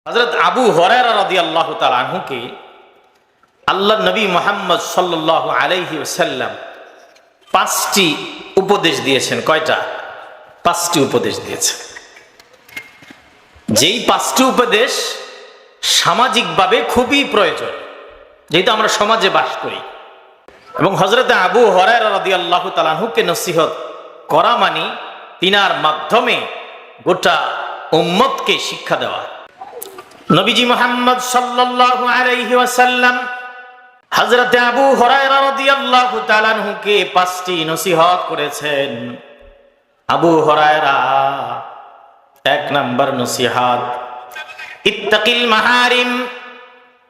হযরত আবু হুরায়রা রাদিয়াল্লাহু তাআলা আনহুকে আল্লাহর নবী মুহাম্মদ সাল্লাল্লাহু আলাইহি ওয়াসাল্লাম পাঁচটি উপদেশ দিয়েছেন। কয়টা? পাঁচটি উপদেশ দিয়েছেন। যেই পাঁচটি উপদেশ সামাজিকভাবে খুবই প্রয়োজন, যেহেতু আমরা সমাজে বাস করি। এবং হযরত আবু হুরায়রা রাদিয়াল্লাহু তাআলা আনহুকে নসিহত করা মানে তিনার মাধ্যমে গোটা উম্মতকে শিক্ষা দেওয়া। নবীজি মুহাম্মদ সাল্লাল্লাহু আলাইহি ওয়াসাল্লাম হযরত আবু হুরায়রা রাদিয়াল্লাহু তাআলা আনহুকে পাঁচটি নসিহত করেছেন। আবু হুরায়রা, এক নাম্বার নসিহত, ইত্তাকিল মাহারিম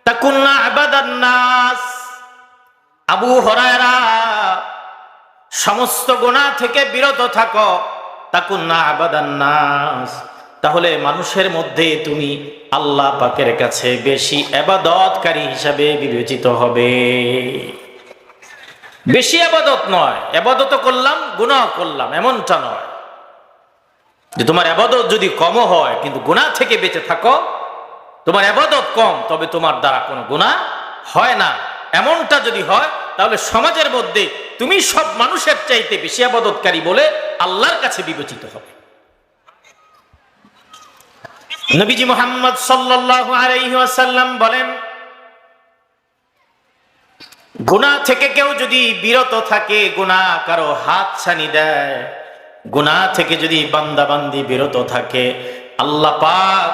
তাকুন আবাদান নাস। আবু হুরায়রা, সমস্ত গুনাহ থেকে বিরত থাকো, তাকুন আবাদান নাস, তাহলে মানুষের মধ্যে তুমি আল্লাহ পাকের কাছে বেশি ইবাদতকারী হিসাবে বিবেচিত হবে। বেশি ইবাদত নয়, ইবাদত করলাম গুনাহ করলাম এমনটা নয়। যে তোমার ইবাদত যদি কম হয় কিন্তু গুনাহ থেকে বেঁচে থাকো, তোমার ইবাদত কম তবে তোমার দ্বারা কোনো গুনাহ হয় না, এমনটা যদি হয় তাহলে সমাজের মধ্যে তুমি সব মানুষের চাইতে বেশি ইবাদতকারী বলে আল্লাহর কাছে বিবেচিত হবে। নবীজি মুহাম্মদ সাল্লাল্লাহু আলাইহি ওয়াসাল্লাম বলেন, গুনাহ থেকে কেউ যদি বিরত থাকে, গুনাহ কারো হাত ছানি দেয়, গুনাহ থেকে যদি বান্দাবান্দি বিরত থাকে, আল্লাহ পাক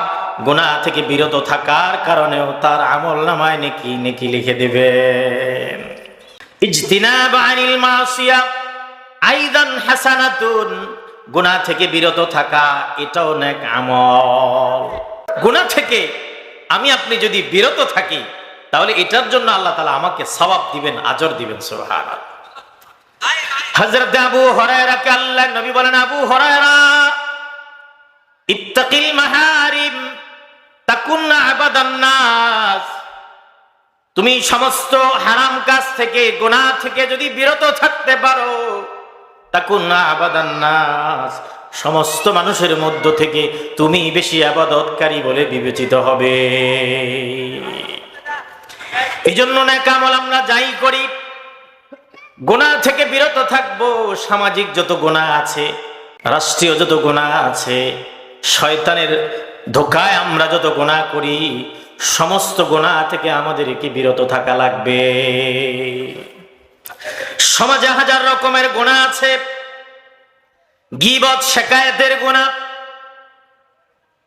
গুনাহ থেকে বিরত থাকার কারণেও তার আমলনামায় নেকি লিখে দিবেন। ইজতিনাব আনিল মাসিয়া আইদান হাসানাতুন, গুনাহ থেকে বিরত থাকা এটাও নেক আমল। গুনাহ থেকে আমি আপনি যদি বিরত থাকি তাহলে এটার জন্য আল্লাহ তাআলা আমাকে সওয়াব দিবেন, আজর দিবেন। সুবহানাল্লাহ। হযরত আবু হুরায়রা কে আল্লাহর নবী বলেন, আবু হুরায়রা, ইত্তাকিল মাহারিম তাকুন আবাদান নাস, তুমি সমস্ত হারাম কাজ থেকে গুনাহ থেকে যদি বিরত থাকতে পারো, তাকুন আবাদান নাস, সমস্ত মানুষের মধ্য থেকে তুমি বেশি ইবাদতকারী বলে বিবেচিত হবে। এজন্য নেক আমল আমরা যাই করি, গুনাহ থেকে বিরত থাকবো। সামাজিক যত গুনাহ আছে, রাষ্ট্রীয় যত গুনাহ আছে, শয়তানের ধোকায় আমরা যত গুনাহ করি, সমস্ত গুনাহ থেকে আমাদেরকে বিরত থাকা লাগবে। সমাজে হাজার রকমের গুনাহ আছে, গীবত শিকায়েতের গুনাহ,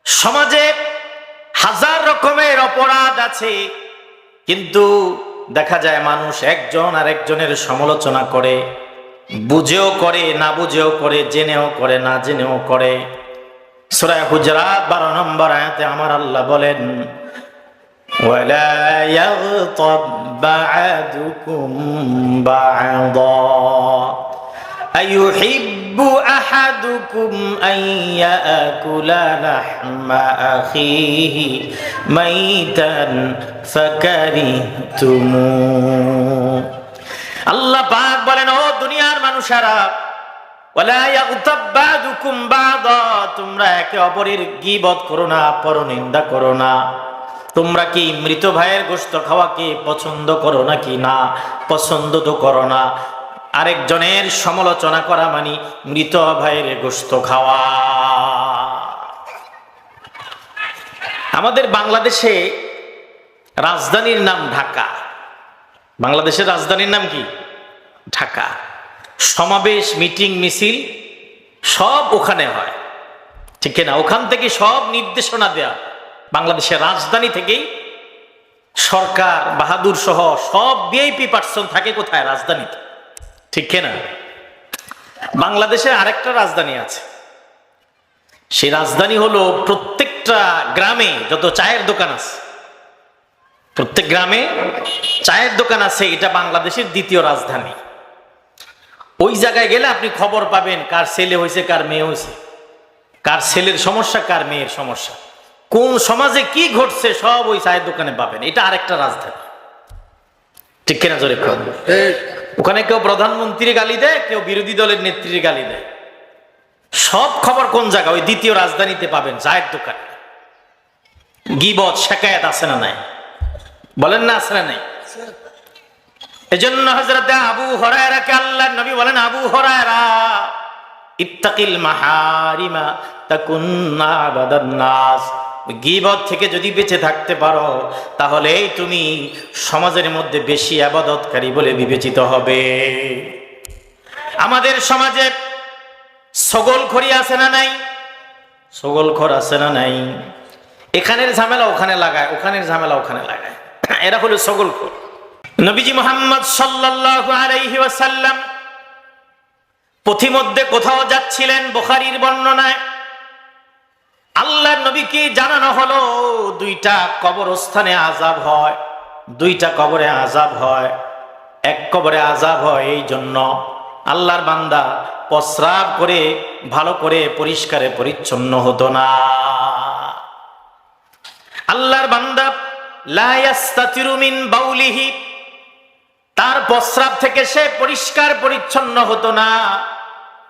সমাজে হাজার রকমের অপরাধ আছে, কিন্তু দেখা যায় মানুষ একজন আরেকজনের সমালোচনা করে, বুঝেও করে না বুঝেও করে, জেনেও করে না জেনেও করে। সূরা হুজরাত 12 নম্বর আয়াতে আমার আল্লাহ বলেন, ওয়ালা ইয়াগতাব বা'দুকুম বা'দা আইয়ুহিব্বু আহাদুকুম আন ইয়াকুলা লাহমা আখিহি মাইতান ফাকারিহতুমু। আল্লাহ পাক বলেন, ও দুনিয়ার মানুষেরা, ওয়ালা ইয়াগতাব বা'দুকুম বা'দা, তোমরা একে অপরের গীবত করো না, পরনিন্দা করো না। তোমরা কি মৃত ভাইয়ের গোশত খাওয়াকে পছন্দ করো নাকি? না, পছন্দ তো করো না। আরেকজনের সমালোচনা করা মানে মৃত ভাইয়ের গোশত খাওয়া। আমাদের বাংলাদেশে রাজধানীর নাম ঢাকা। বাংলাদেশের রাজধানীর নাম কি? ঢাকা। সমাবেশ, মিটিং, মিছিল সব ওখানে হয়, ঠিক না? ওখান থেকে সব নির্দেশনা দেয়া। বাংলাদেশের রাজধানী থেকেই সরকার, বাহাদুর সহ সব ভিআইপি পার্সন থাকে কোথায়? রাজধানীতে, ঠিক না? বাংলাদেশের আরেকটা রাজধানী আছে, সেই রাজধানী হলো প্রত্যেকটা গ্রামে যত চায়ের দোকান আছে, প্রত্যেক গ্রামে চায়ের দোকান আছে, এটা বাংলাদেশের দ্বিতীয় রাজধানী। ওই জায়গায় গেলে আপনি খবর পাবেন কার ছেলে হয়েছে, কার মেয়ে হয়েছে, কার ছেলের সমস্যা, কার মেয়ের সমস্যা, কোন সমাজে কি ঘটছে সব ওই চায়ের দোকানে পাবেন। এটা আরেকটা রাজধানী, ঠিক কিনা? জোরে কর। ওখানে কেউ প্রধানমন্ত্রীর গালি দেয়, কেউ বিরোধী দলের নেত্রীর গালি দেয়। সব খবর কোন জায়গা? ওই দ্বিতীয় রাজধানীতে পাবেন, চায়ের দোকানে। গীবত শিকায়াত আছে না নাই? বলেন না আছে না নাই? এজন্য হযরতে আবু হুরায়রাকে আল্লাহর নবী বলেন, আবু হুরায়রা ইত্তাকিল মাহারিমা তাকুন আবাদান নাস। গীবত থেকে যদি বেঁচে থাকতে পারো তাহলে তুমি সমাজের মধ্যে বেশি ইবাদতকারী বলে বিবেচিত হবে। আমাদের সমাজে ছগলখড়ি আছে না নাই? ছগলখড় আছে না নাই? এখানের ঝামেলা ওখানে লাগায়, ওখানের ঝামেলা ওখানে লাগায়, এরা হলো ছগলখড়। নবীজি মুহাম্মদ সাল্লাল্লাহু আলাইহি ওয়াসাল্লাম পথিমধ্যে কোথাও যাচ্ছিলেন, বুখারীর বর্ণনায় আল্লাহর নবীকে জানানো হলো দুইটা কবরস্থানে আযাব হয়, দুইটা কবরে আযাব হয়। এক কবরে আযাব হয় এই জন্য আল্লাহর বান্দা প্রস্রাব করে ভালো করে পরিষ্কারে পরিচ্ছন্ন হতো না। আল্লাহর বান্দা লা ইস্তাতিরু মিন বাউলিহি, তার প্রস্রাব থেকে সে পরিষ্কার পরিচ্ছন্ন হতো না।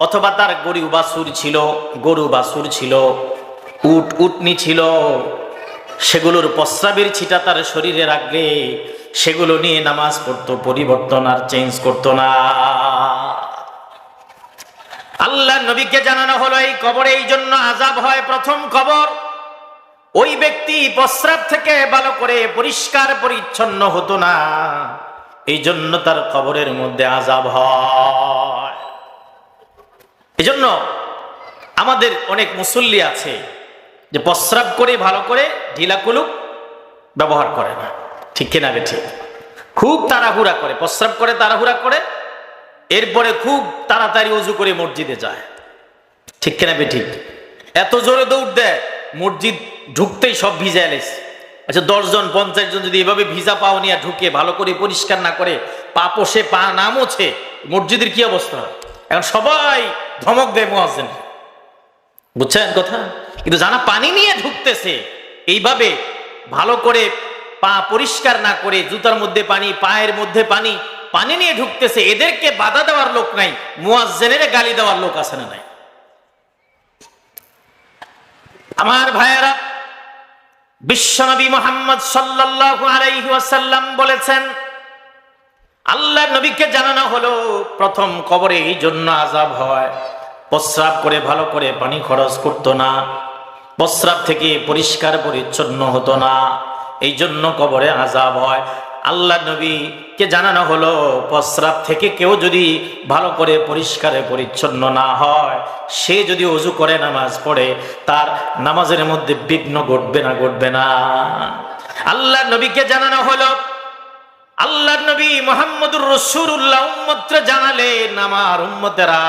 অথবা তার গরু বাছুর ছিল, উটনি ছিল, সেগুলোর প্রস্রাবের ছিটা তার শরীরে রাখলে সেগুলো নিয়ে নামাজ পড়তো, পরিবর্তন আর চেঞ্জ করতো না। আল্লাহ নবীকে জানানো হলো এই কবরে এই জন্য আযাব হয়। প্রথম কবর, ওই ব্যক্তি প্রস্রাব থেকে ভালো করে পরিষ্কার পরিচ্ছন্ন হতো না, এই জন্য তার কবরের মধ্যে আযাব হয়। এই জন্য আমাদের অনেক মুসল্লি আছে যে প্রস্রাব করে ভালো করে ঢিলা কুলুপ ব্যবহার করে না, ঠিক কিনা ঠিক? খুব তাড়াহুড়া করে প্রস্রাব করে, তাড়াহুড়া করে, এরপরে খুব তাড়াতাড়ি ওযু করে মসজিদে যায়, ঠিক কিনা ঠিক? এত জোরে দৌড় দেয়, মসজিদ ঢুকতেই সব ভিজে এলেছে। আচ্ছা 10 জন 50 জন যদি এভাবে ভিজা পাও নিয়ে ঢুকে ভালো করে পরিষ্কার না করে, পা পোষে পা না মোছে, মসজিদের কি অবস্থা? এখন সবাই ধমক দেয় মুয়াজ্জিন, বুঝছেন কথা? কিন্তু যারা পানি নিয়ে ঢুকতেছে এইভাবে ভালো করে পা পরিষ্কার না করে, জুতার মধ্যে পানি, পায়ের মধ্যে পানি, পানি নিয়ে ঢুকতেছে, এদেরকে বাধা দেওয়ার লোক নাই, মুয়াজ্জিনের গালি দেওয়ার লোক আছে না নাই? আমার ভাইয়েরা, বিশ্বনবী মুহাম্মদ সাল্লাল্লাহু আলাইহি ওয়াসাল্লাম বলেছেন, আল্লাহর নবীকে জানানো হলো প্রথম কবরে এই জন্য আযাব হয়, প্রস্রাব করে ভালো করে পানি খরচ করতো না, প্রস্রাব থেকে পরিষ্কার পরিচ্ছন্ন হতো না, এই জন্য কবরে আযাব হয়। আল্লাহর নবীকে জানানো হলো প্রস্রাব থেকে কেউ যদি ভালো করে পরিষ্কারে পরিচ্ছন্ন না হয়, সে যদি ওযু করে নামাজ পড়ে, তার নামাজের মধ্যে বিঘ্ন ঘটবে না। আল্লাহর নবীকে জানানো হলো, আল্লাহর নবী মুহাম্মদুর রাসূলুল্লাহ উম্মতকে জানালেন, আমার উম্মতেরা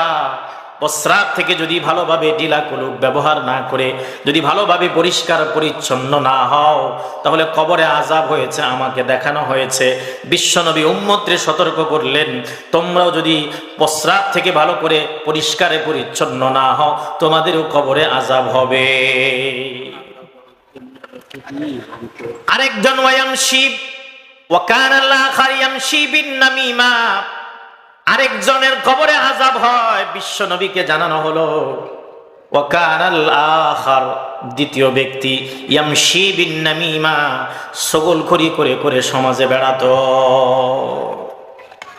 প্রস্রাব থেকে যদি ভালোভাবে ঢিলা কুলুপ ব্যবহার না করে, যদি ভালোভাবে পরিষ্কার পরিচ্ছন্ন না হও, তাহলে কবরে আযাব হয়েছে, আমাকে দেখানো হয়েছে। বিশ্বনবী উম্মতকে সতর্ক করলেন, তোমরাও যদি প্রস্রাব থেকে ভালো করে পরিষ্কারে পরিচ্ছন্ন না হও, তোমাদেরও কবরে আযাব হবে। আরেকজন ওয়ায়ামশি ওয়া কানা আল-আখার ইয়ামশি বিন-নামিমা, আরেকজনের কবরে আযাব হয়। বিশ্ব নবীকে জানানো হলো ওয়া কানা আল-আখার, দ্বিতীয় ব্যক্তি, ইয়ামশি বিন-নামিমা, ছগলখড়ি করে করে সমাজে বেড়াতো।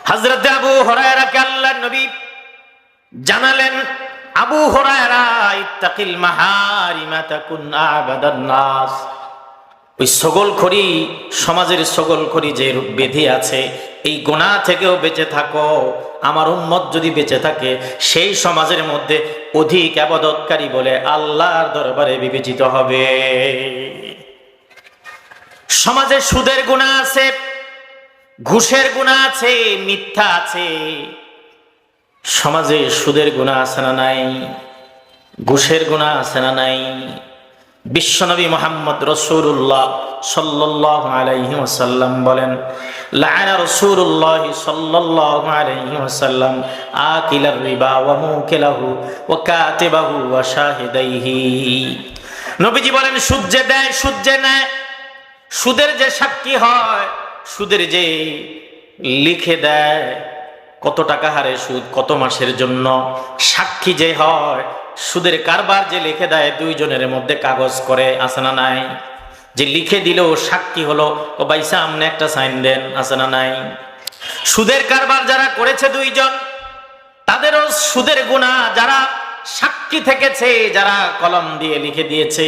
হযরত আবু হুরায়রাকে আল্লাহর নবী জানালেন, আবু হুরায়রা ইত্তাকিল মাহারিমা তাকুন আবাদান নাস। ওই ছগলখড়ি, সমাজের ছগলখড়ি যে বেঁধে আছে, এই গুনাহ থেকেও বেঁচে থাকো। আমার উম্মত যদি বেঁচে থাকে, সেই সমাজের মধ্যে অধিক ইবাদতকারী বলে আল্লাহর দরবারে বিবেচিত হবে। সমাজে সুদের গুনাহ আছে, ঘুষের গুনাহ আছে, মিথ্যা আছে। সমাজে সুদের গুনাহ আছে না নাই? ঘুষের গুনাহ আছে না নাই? বিশ্বনবী মুহাম্মদ রাসূলুল্লাহ সাল্লাল্লাহু আলাইহি ওয়াসাল্লাম বলেন, লাআনা রাসূলুল্লাহ সাল্লাল্লাহু আলাইহি ওয়াসাল্লাম আকিলার রিবা ওয়া মুকিলাহু ওয়া কাতিবাহু ওয়া শাহিদাইহি। নবীজি বলেন, সুদ যে দেয়, সুদ যে নেয়, সুদের যে সাক্ষী হয়, সুদের যে লিখে দেয় কত টাকা হারে সুদ, কত মাসের জন্য, সাক্ষী যে হয়, সুদের কারবার যে লিখে দেয়, দুইজনের মধ্যে কাগজ করে, আছে না নাই? যে লিখে দিল, সাক্ষী হলো, ও ভাই সামনে একটা সাইন দেন, আছে না নাই? সুদের কারবার যারা করেছে দুইজন, তাদেরও সুদের গুনাহ, যারা সাক্ষী থেকেছে, যারা কলম দিয়ে লিখে দিয়েছে,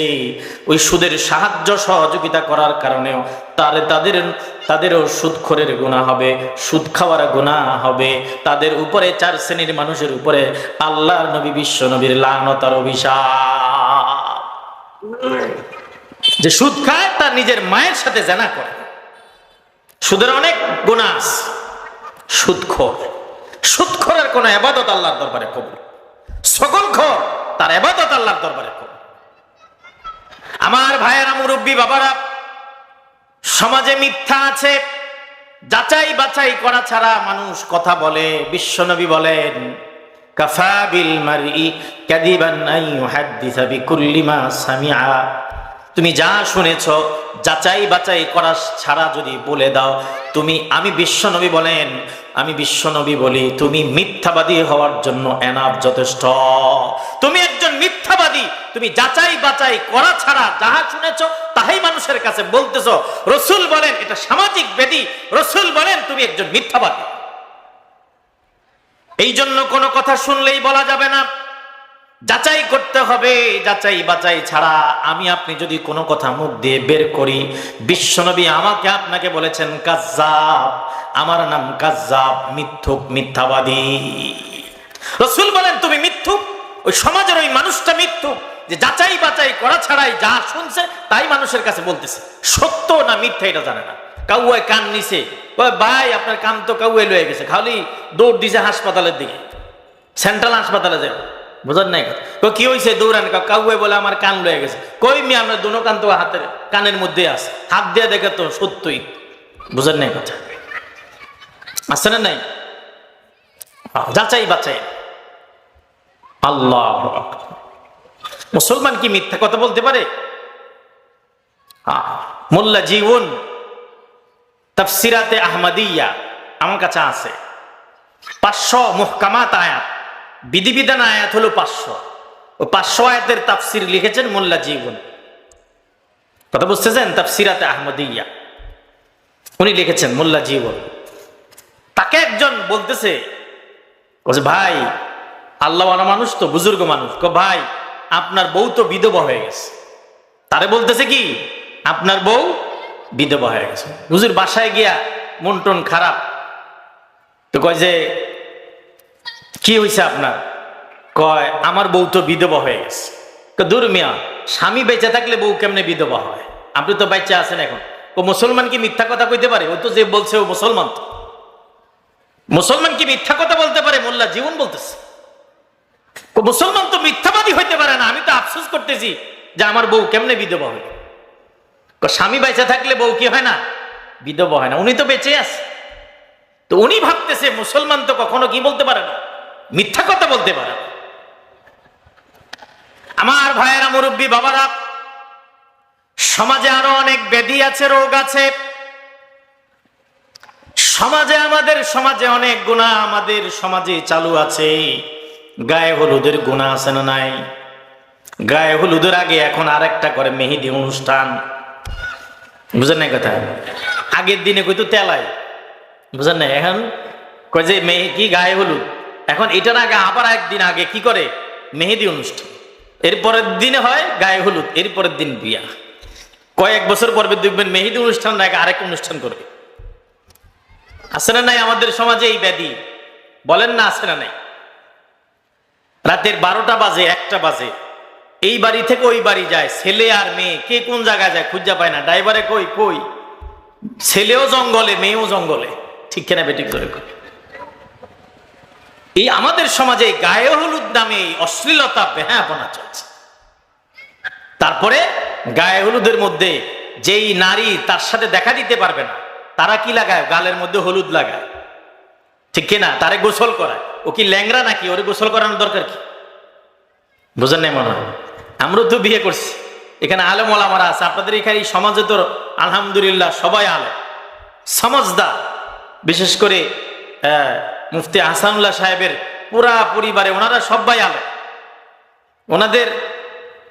ওই সুদের সাহায্য সহযোগিতা করার কারণেও তাদেরও সুদখোরের গুনাহ হবে, সুদ খাওয়ার গুনাহ হবে। তাদের উপরে 4 শ্রেণীর মানুষের উপরে আল্লাহর নবী বিশ্ব নবীর লানত আর অভিশাপ। যে সুদ খায় তার নিজের মায়ের সাথে জেনা করে। সুদের অনেক গুনাহ আছে। সুদখোরের কোন ইবাদত আল্লাহর দরবারে কবুল, সকলখোর তার ইবাদত আল্লাহর দরবারে কবুল। আমার ভাইয়েরা, মুরব্বী বাবারা, সমাজে মিথ্যা আছে, যাচাই বাছাই করা ছাড়া মানুষ কথা বলে। বিশ্বনবী বলেন, কাফা বিল মারই কাযিবান আন ইউহাদ্দিসা বিকুল্লি মা সামিআ। তুমি যা শুনেছ যাচাই বাছাই করা ছাড়া যদি বলে দাও, আমি বিশ্বনবী বলেন, আমি বিশ্বনবী বলি, তুমি মিথ্যাবাদী হওয়ার জন্য এনাফ, যথেষ্ট। তুমি একজন মিথ্যাবাদী, তুমি যাচাই বাছাই করা ছাড়া যাহা শুনেছ তাহাই মানুষের কাছে বলতেছ। রাসূল বলেন এটা সামাজিক ব্যাধি। রাসূল বলেন তুমি একজন মিথ্যাবাদী। এই জন্য কোনো কথা শুনলেই বলা যাবে না, যাচাই করতে হবে। যাচাই বাছাই ছাড়া আপনি যদি কোনো কথা মুখ দিয়ে বের করি, বিশ্বনবী আমাকে আপনাকে বলেছেন কাজ্জাব, আমার নাম কাজ্জাব, মিথ্যুক, মিথ্যাবাদী। রাসূল বলেন তুমি মিথ্যুক। ওই সমাজের ওই মানুষটা মিথ্যুক, যে যাচাই বাছাই করা ছাড়াই যা শুনছে তাই মানুষের কাছে বলতেছে। সত্য না মিথ্যা এটা জানে না। কাউয়ায় কান নিছে, ভাই আপনার কান তো কাউয়ায় লয়ে গেছে, খালি দৌড় দিছে হাসপাতালের দিকে, সেন্ট্রাল হাসপাতালে যাবে। বুঝলেন নাই? কি হয়েছে? দৌড়ান। কাউয়ে বলে আমার কান লয়ে গেছে। কই মি, আপনার দুনো কান তো হাতের কানের মধ্যে আছে, হাত দিয়ে দেখে তো সত্যই। বুঝলেন নাই কথা? আছে না নাই? যাচাই বাছাই। আল্লাহ, মুসলমান কি মিথ্যা কথা বলতে পারে? মোল্লা জীবন তাফসিরাতে আহমদিয়া আমার কাছে আছে, 500 মুহকামাত আয়াত, বিধিবিধান আয়াত হলো 500। ওই 500 আয়াতের তাফসির লিখেছেন মোল্লা জীবন। কথা বুঝতেছেন? তাফসিরাতে আহমদিয়া উনি লিখেছেন, মোল্লা জীবন। তাকে একজন বলতেছে, ভাই আল্লাহওয়ালা মানুষ তো, বুজুর্গ মানুষ, ভাই আপনার বউ তো বিধবা হয়ে গেছে। তারে বলতেছে কি, আপনার বউ বিধবা হয়ে গেছে। হুজুর বাসায় গিয়া মন টন খারাপ, তো কয় যে কি হয়েছে আপনার? কয় আমার বউ তো বিধবা হয়ে গেছে। দূর মিয়া, স্বামী বেঁচে থাকলে বউ কেমনে বিধবা হয়? আপনি তো বাচ্চা আছেন এখন। ও মুসলমান কি মিথ্যা কথা কইতে পারে? ও তো যে বলছে ও মুসলমান। তো মুসলমান কি মিথ্যা কথা বলতে পারে? মোল্লা জীবন বলতেছে ও মুসলমান তো মিথ্যাবাদী হইতে পারে না। আমি তো আফসোস করতেছি যে আমার বউ কেমনে বিধবা হয়। স্বামী বেঁচে থাকলে বউ কি হয় না? বিধবা হয় না। উনি তো বেঁচে আছে, তো উনি ভাবতেছে মুসলমান তো কখনো কি বলতে পারে না, মিথ্যা কথা বলতে পারে না। আমার ভাইয়েরা, মুরব্বী বাবারা, সমাজে আরো অনেক ব্যাধি আছে, রোগ আছে। সমাজে, আমাদের সমাজে অনেক গুনাহ আমাদের সমাজে চালু আছে। গায়ে হলুদের গুনাহ আছে না নাই? গায়ে হলুদের আগে এখন আরেকটা করে মেহেদি অনুষ্ঠান। বুঝেন না কথা? আগের দিনে কইতো তেলাই, বুঝেন না? এখন কয় যে কি গায়ে হলুদ। এখন এটার আগে আবার একদিন আগে কি করে? মেহেদি অনুষ্ঠান। এরপরের দিনে হয় গায়ে হলুদ, এরপরের দিন বিয়া। কয়েক বছর পর দেখবেন মেহেদি অনুষ্ঠান আগে আরেক অনুষ্ঠান করবে। আছে না নাই আমাদের সমাজে এই ব্যাধি? বলেন না, আছে না নাই? রাতের 12টা বাজে, 1টা বাজে, এই বাড়ি থেকে ওই বাড়ি যায়, ছেলে আর মেয়ে কে কোন জায়গায় যায় খুঁজা পায় না। ড্রাইভারে কই, ছেলেও জঙ্গলে, মেয়েও জঙ্গলে। ঠিক কেনা বেঠিক করে? এই আমাদের সমাজে গায়ে হলুদ নামে অশ্লীলতা, বেহায়াপনা চলছে। তারপরে গায়ে হলুদের মধ্যে যেই নারী তার সাথে দেখা দিতে পারবে না, তারা কি লাগায়? গালের মধ্যে হলুদ লাগায়। ঠিক কিনা? তারে গোসল করায়। ও কি ল্যাংরা নাকি? ওরে গোসল করানোর দরকার কি? বুঝেন নাই মনে হয়? আমরা তো বিয়ে করছি, এখানে আলেম ওলামারা আছে। আপনাদের এখানে সমাজে তো আলহামদুলিল্লাহ সবাই আলেম, সমাজদার। বিশেষ করে মুফতি আহসানুল্লাহ সাহেবের পুরা পরিবারে ওনারা সবাই আলেম। ওনাদের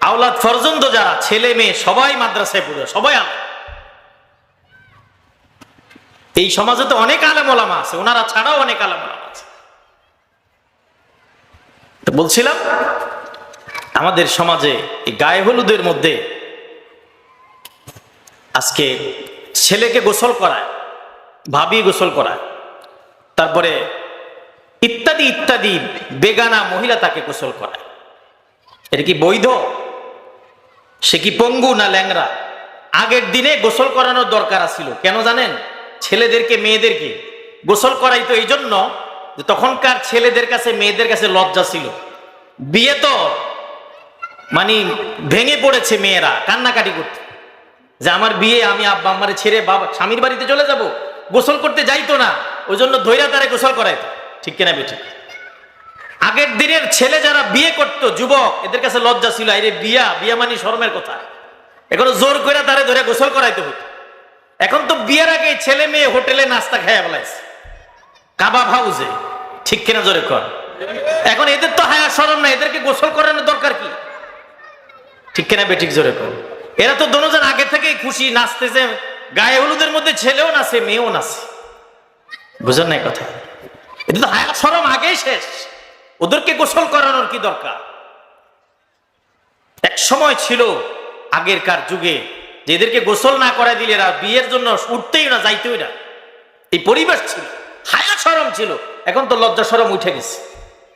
আওলাদ পর্যন্ত যারা ছেলে মেয়ে সবাই মাদ্রাসায় পড়ে, সবাই আলেম। এই সমাজে তো অনেক আলেম ওলামা আছে, ওনারা ছাড়াও অনেক আলেম ওলামা আছে। তো বলছিলাম আমাদের সমাজে এই গায়ে হলুদের মধ্যে আজকে ছেলেকে গোসল করায়, ভাবি গোসল করায়, তারপরে ইত্যাদি ইত্যাদি বেগানা মহিলা তাকে গোসল করায়। এটা কি বৈধ? সে কি পঙ্গু না ল্যাংরা? আগের দিনে গোসল করানোর দরকার ছিল। কেন জানেন? ছেলেদেরকে মেয়েদেরকে গোসল করাইতো এই জন্য যে তখনকার ছেলেদের কাছে মেয়েদের কাছে লজ্জা ছিল। বিয়ে তো মানে ভেঙে পড়েছে, মেয়েরা কান্নাকাটি করতে যে আমার বিয়ে, আমি আব্বা আম্মারে ছেড়ে বাবা স্বামীর বাড়িতে চলে যাব। গোসল করতে যাইতো না, ওই জন্য ধৈর্য তারে গোসল করাইতো। ঠিক কিনা বেঠিক? আগের দিনের ছেলে যারা বিয়ে করতো, যুবক, এদের কাছে লজ্জা ছিল। আরে বিয়া, বিয়া মানে শরমের কথা। এখন জোর করে তারে ধরে গোসল করাইতে হতো। এখন তো বিয়ের আগে ছেলে মেয়ে হোটেলে নাস্তা খাইয়া বলাইছে, কাবাব হাউসে। ঠিক কিনা জোরে কর? এখন এদের তো হায়া শরম না, এদেরকে গোসল করানোর দরকার কি? ঠিক কিনা বেঠিক জোরে কর? এরা তো দুজন আগে থেকেই খুশি, নাচতেছে। গায়ে হলুদের মধ্যে ছেলেও নাচে, মেয়েও নাচে। বুঝেন না কথা? এদের তো হায়া শরম আগেই শেষ, ওদেরকে গোসল করানোর কি দরকার? এক সময় ছিল আগেরকার যুগে যে এদেরকে গোসল না করাই দিলে এরা বিয়ের জন্য উঠতেই না, যাইতেই না। এই পরিবেশ ছিল, হায়া শরম ছিল। এখন তো লজ্জা শরম উঠে গেছে,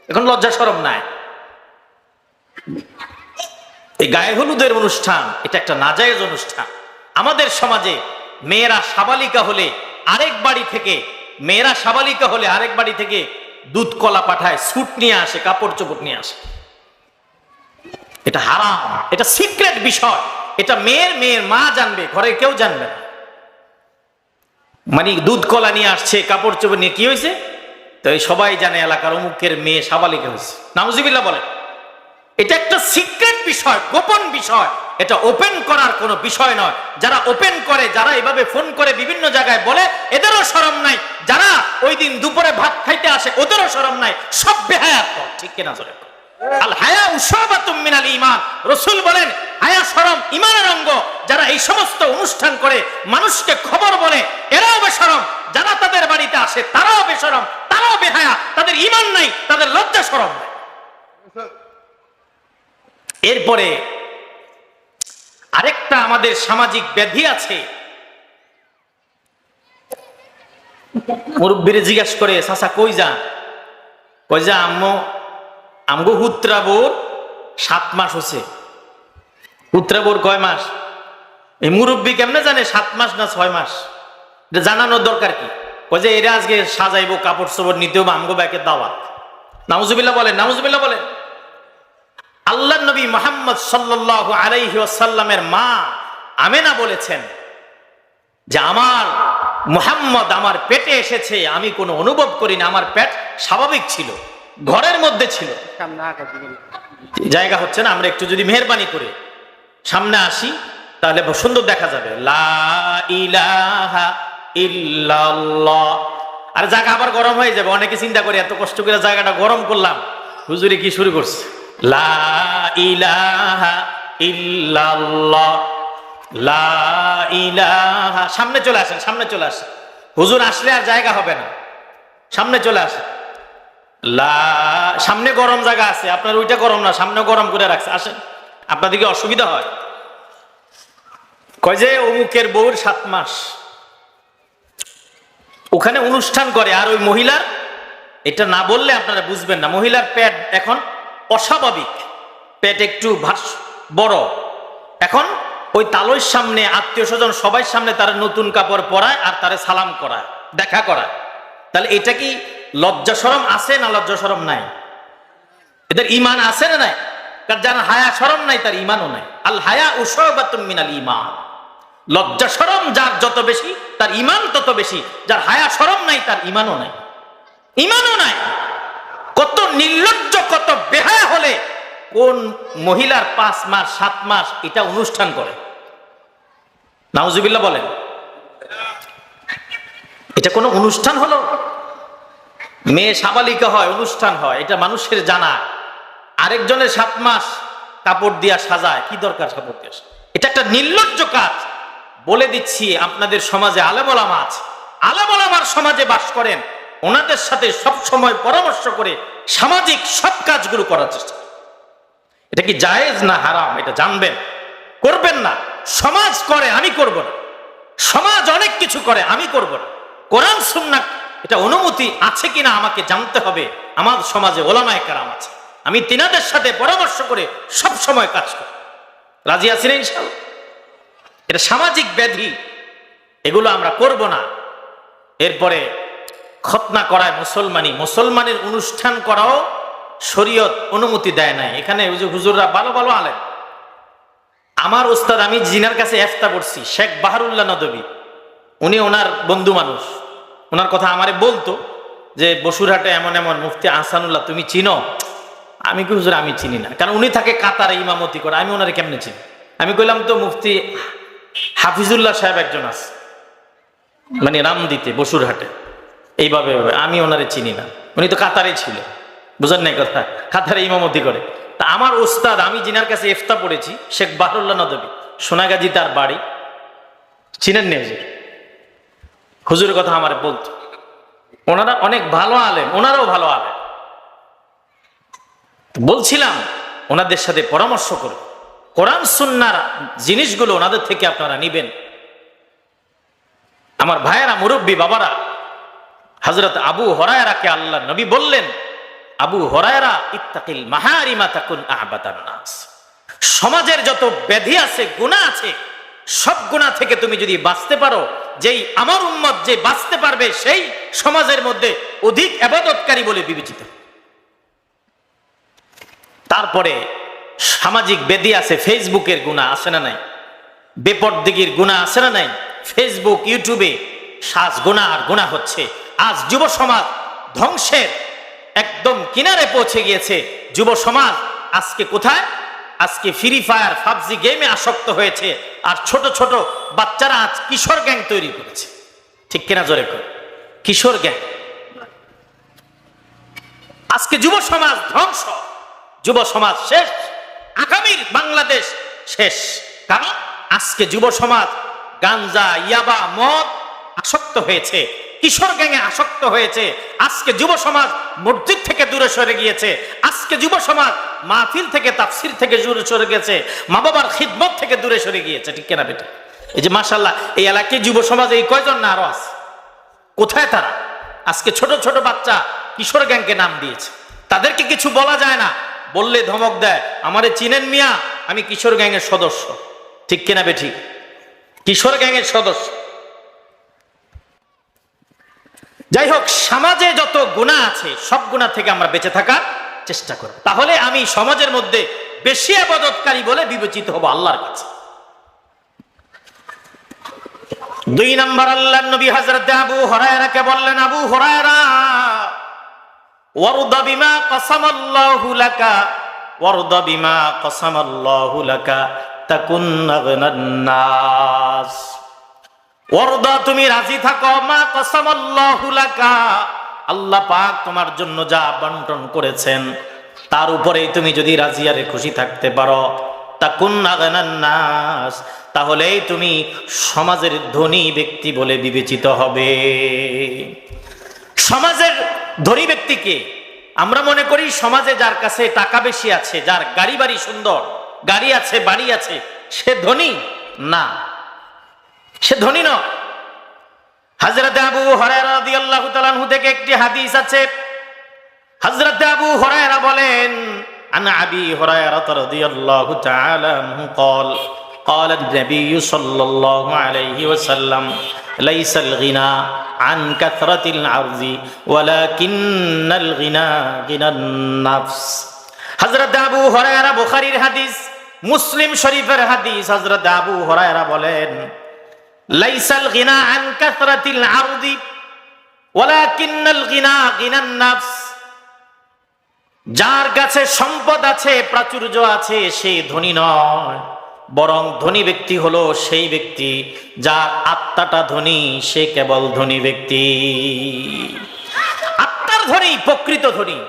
এখন লজ্জা শরম নাই। এই গায়ে হলুদের অনুষ্ঠান এটা একটা নাজায়েজ অনুষ্ঠান। আমাদের সমাজে মেয়েরা সাবালিকা হলে আরেক বাড়ি থেকে, মেয়েরা সাবালিকা হলে আরেক বাড়ি থেকে দুধ কলা পাঠায়, স্যুট নিয়ে আসে, কাপড় চোপড় নিয়ে আসে। এটা হারাম, এটা সিক্রেট বিষয়। এটা মেয়ের মা জানবে, ঘরে কেউ জানবে না। মানে দুধ কলা নিয়ে আসছে, কাপড় চোপড় নিয়ে, কি হয়েছে? তো এই সবাই জানে এলাকার অমুকের মেয়ে সাবালিকা হয়েছে। নাউজুবিল্লাহ বলেন। এটা একটা সিক্রেট বিষয়, গোপন বিষয়। এটা ওপেন করার কোনো বিষয় নয়। যারা ওপেন করে, যারা এভাবে ফোন করে বিভিন্ন জায়গায় বলে, এদেরও শরম নাই। যারা ওই দিন দুপুরে ভাত খাইতে আসে, ওদেরও শরম নাই। সব বেহায়াত। ঠিক কিনা জোরে? আল হায়া উশাবাতুম মিনাল ঈমান। রাসূল বলেন হায়া শরম ঈমানের অঙ্গ। যারা এই সমস্ত অনুষ্ঠান করে, মানুষকে খবর বলে, এরাও বেশরম। যারা তাদের বাড়িতে আসে তারাও বেশরম, তারাও বেহায়া। তাদের ঈমান নাই, তাদের লজ্জা শরম নাই। এরপরে আরেকটা আমাদের সামাজিক ব্যাধি আছে। মুরব্বীরে জিজ্ঞাসা করে, চাচা কই যান? কই যা আম্মু, আমগো হুত্রাবোর 7 মাস হচ্ছে। হুত্রাবোর কয় মাস? এই মুরব্বী কেমনে জানে 7 মাস না 6 মাস? এটা জানানোর দরকার কি? কই যে এরা আজকে সাজাইবো, কাপড় চোপড় নিতে হবে, আমগো ব্যাকে দাওয়াত। নাউজুবিল্লাহ বলেন, নাউজুবিল্লাহ বলেন। আল্লাহ নবী মুহাম্মদ সাল্লাল্লাহু আলাইহি ওয়াসাল্লামের মা আমেনা বলেছেন যে আমার মুহাম্মদ আমার পেটে এসেছে, আমি কোনো অনুভব করি না। আমার পেট স্বাভাবিক ছিল, ঘরের মধ্যে ছিল। জায়গা হচ্ছে না, আমরা একটু যদি মেহেরবানি করে সামনে আসি তাহলে সুন্দর দেখা যাবে। লা ইলাহা ইল্লাল্লাহ। আর জায়গা আবার গরম হয়ে যাবে। অনেকে চিন্তা করে এত কষ্ট করে জায়গাটা গরম করলাম, হুজুরে কি শুরু করছে? লা ইলাহা ইল্লাল্লাহ, লা ইলাহা। সামনে চলে আসেন, সামনে চলে আসেন। হুজুর আসলে আর জায়গা হবে না, সামনে চলে আসেন। সামনে গরম জায়গা আছে, আপনার ওইটা গরম না, সামনে গরম করে রাখছে। আসেন, আপনাদেরকে অসুবিধা হয়। কয় যে অমুকের বউর 7 মাস, ওখানে অনুষ্ঠান করে। আর ওই মহিলার, এটা না বললে আপনারা বুঝবেন না, মহিলার পেট এখন অস্বাভাবিক, পেট একটু বড়। এখন ওই তালুর সামনে আত্মীয় স্বজন সবাই সামনে তার নতুন কাপড় পরায় আর তারে সালাম করায়, দেখা করায়। তাহলে এটা কি লজ্জা শরম আছে না লজ্জা শরম নাই? এদের ঈমান আছে না নাই? যার হায়া শরম নাই তার ঈমানও নাই। আল হায়া উশাবাতুম মিনাল ঈমান। লজ্জা শরম যার যত বেশি, তার ঈমান তত বেশি। যার হায়া শরম নাই তার ঈমানও নাই, ঈমানও নাই। কত নির্লজ্জ, কত বেহায়া হলে কোন মহিলার 5 মাস 7 মাস এটা অনুষ্ঠান করে? নাউজুবিল্লাহ বলেন। এটা কোনো অনুষ্ঠান হলো? মেয়ে সাবালিকা হয়, অনুষ্ঠান হয়, এটা মানুষের জানা। আরেকজনের 7 মাস কাপড় দিয়া সাজায়, কি দরকার কাপড় দিয়া? এটা একটা নির্লজ্জ কাজ। বলে দিচ্ছি, আপনাদের সমাজে আলেম ওলামা আছে, আলেম ওলামার সমাজে বাস করেন, ওনাদের সাথে সব সময় পরামর্শ করে সামাজিক সব কাজগুলো করার চেষ্টা করেন। এটা কি জায়েজ না হারাম এটা জানবেন, করবেন না। সমাজ করে, আমি করব না। সমাজ অনেক কিছু করে, আমি করব না। কোরআন সুন্নাহ এটা অনুমতি আছে কিনা আমাকে জানতে হবে। আমার সমাজে ওলামায়ে কেরাম আছে, আমি তিনাদের সাথে পরামর্শ করে সব সময় কাজ করি। রাজি আছেন ইনশাআল্লাহ? এটা সামাজিক ব্যাধি, এগুলো আমরা করব না। এরপরে খতনা করায় মুসলমানের অনুষ্ঠান করাও শরীয়ত অনুমতি দেয় নাই। এখানে হুজুররা ভালো ভালো আলেম। আমার উস্তাদ, আমি জিনার কাছে ইফতা পড়ছি, শেখ বাহারুল্লাহ নদভী, উনি ওনার বন্ধু মানুষ, ওনার কথা আমারে বলতো যে বসুরহাটে এমন এমন মুফতি আহসানুল্লাহ তুমি চিনো? আমি কি হুজুর আমি চিনি না, কারণ উনি থাকে কাতারে ইমামতি করে, আমি ওনারে কেমনে চিনি? আমি কইলাম তো মুফতি হাফিজুল্লাহ সাহেব একজন আছে, মানে রামদিতে বসুরহাটে, এইভাবে আমি ওনারে চিনি না, উনি তো কাতারে ছিল, বুঝেন নাই কথা, কাতারে ইমামতি করে। তা আমার ওস্তাদ, আমি জিনার কাছে ইফতা পড়েছি, শেখ বাহরুল্লাহ নদভী, সোনাগাজী তার বাড়ি, চিনেন নি হুজুর? হুজুরের কথা আমার বলতো, ওনারা অনেক ভালো আলেম, ওনারাও ভালো আলেম। বলছিলাম ওনাদের সাথে পরামর্শ করে কোরআন সুন্নাহর জিনিসগুলো ওনাদের থেকে আপনারা নিবেন। আমার ভাইয়েরা, মুরব্বী বাবারা, হযরত আবু হুরায়রাকে আল্লাহর নবী বললেন, আবু হুরায়রা ইত্তাকিল মাহারিমা তাকুন আহবাতান নাস। সমাজের যত ব্যাধি আছে, গুনাহ আছে, সব গুনাহ থেকে তুমি যদি বাঁচতে পারো, যেই আমার উম্মত যে বাঁচতে পারবে সেই সমাজের মধ্যে অধিক ইবাদতকারী বলে বিবেচিত। তারপরে সামাজিক ব্যাধি আছে, ফেসবুকের গুনাহ আছে না নাই? বেপরদিগির গুনাহ আছে না নাই? ফেসবুক, ইউটিউবে সাজ গুনাহ আর গুনাহ হচ্ছে। আজ যুব সমাজ ধ্বংসের একদম কিনারে পৌঁছে গিয়েছে। যুব সমাজ আজকে কোথায়? আজকে ফ্রি ফায়ার, পাবজি গেমে আসক্ত হয়েছে। আর ছোট ছোট বাচ্চারা আজ কিশোর গ্যাং তৈরি করেছে, ঠিক কিনা জোরে করে? কিশোর গ্যাং। আজকে যুব সমাজ ধ্বংস, যুব সমাজ শেষ, আগামীর বাংলাদেশ শেষ। কারণ আজকে যুব সমাজ গাঞ্জা, ইয়াবা, মদ আসক্ত হয়েছে, কিশোর গ্যাংয়ে আসক্ত হয়েছে। আজকে যুব সমাজ মসজিদ থেকে দূরে সরে গিয়েছে। আজকে যুব সমাজ মাহফিল থেকে, তাফসির থেকে দূরে সরে গেছে, মা বাবার খিদমত থেকে দূরে সরে গিয়েছে, ঠিক কিনা বেটা? এই যে মাশাআল্লাহ, এই এলাকায় যুব সমাজ এই কয়জন না আরো আছে? কোথায় তারা? আজকে ছোট ছোট বাচ্চা কিশোর গ্যাংকে নাম দিয়েছে। তাদেরকে কিছু বলা যায় না, বললে ধমক দেয়, আমারে চিনেন মিয়া, আমি কিশোর গ্যাংয়ের সদস্য, ঠিক কিনা বেঠিক? কিশোর গ্যাংয়ের সদস্য। যাই হোক, সমাজে যত গুনাহ আছে সব গুনাহ থেকে আমরা বেঁচে থাকার চেষ্টা করব, তাহলে আমি সমাজের মধ্যে বেশি ইবাদতকারী বলে বিবেচিত হব আল্লাহর কাছে। 2 নম্বর, আল্লাহর নবী হযরত আবু হুরায়রাকে বললেন, আবু হুরায়রা, ওয়ারদা বিমা কাসামাল্লাহু লাকা, ওয়ারদা বিমা কাসামাল্লাহু লাকা তাকুন আগনান নাস। ওয়ারদা, তুমি রাজি থাকো, মা কাসামাল্লাহু লাকা, আল্লাহ পাক তোমার জন্য যা বন্টন করেছেন তার উপরেই তুমি যদি রাজি আর খুশি থাকতে পারো, তাকুন আগনান নাস, তাহলেই তুমি সমাজের ধনী ব্যক্তি বলে বিবেচিত হবে। সমাজের ধনী ব্যক্তিকে আমরা মনে করি সমাজে যার কাছে টাকা বেশি আছে, যার গাড়ি বাড়ি সুন্দর, গাড়ি আছে, বাড়ি আছে, সে ধনী না, সে ধনী নয়। হযরত আবু হুরায়রা রাদিয়াল্লাহু তাআলা আনহু থেকে একটি হাদিস আছে। হযরত আবু হুরায়রা বলেন, আন আবি হুরায়রা রাদিয়াল্লাহু তাআলা আনহু قال قال النبي صلى الله عليه وسلم ليس الغنى عن كثرة العرض ولكن الغنى غنى النفس। হযরত আবু হুরায়রা, বুখারীর হাদিস, মুসলিম শরীফের হাদিস। হযরত আবু হুরায়রা বলেন, লাইসাল গিনা আন কাসরাতিল আরদি ওয়ালাকিন্নাল গিনা গিনান নাফস। যার কাছে সম্পদ আছে, প্রাচুর্য আছে, সে ধনী নয়, বরং ধনী ব্যক্তি হলো সেই ব্যক্তি যার আত্মাটা ধনী, সে কেবল ধনী ব্যক্তি। আত্মার ধনী প্রকৃত ধনী,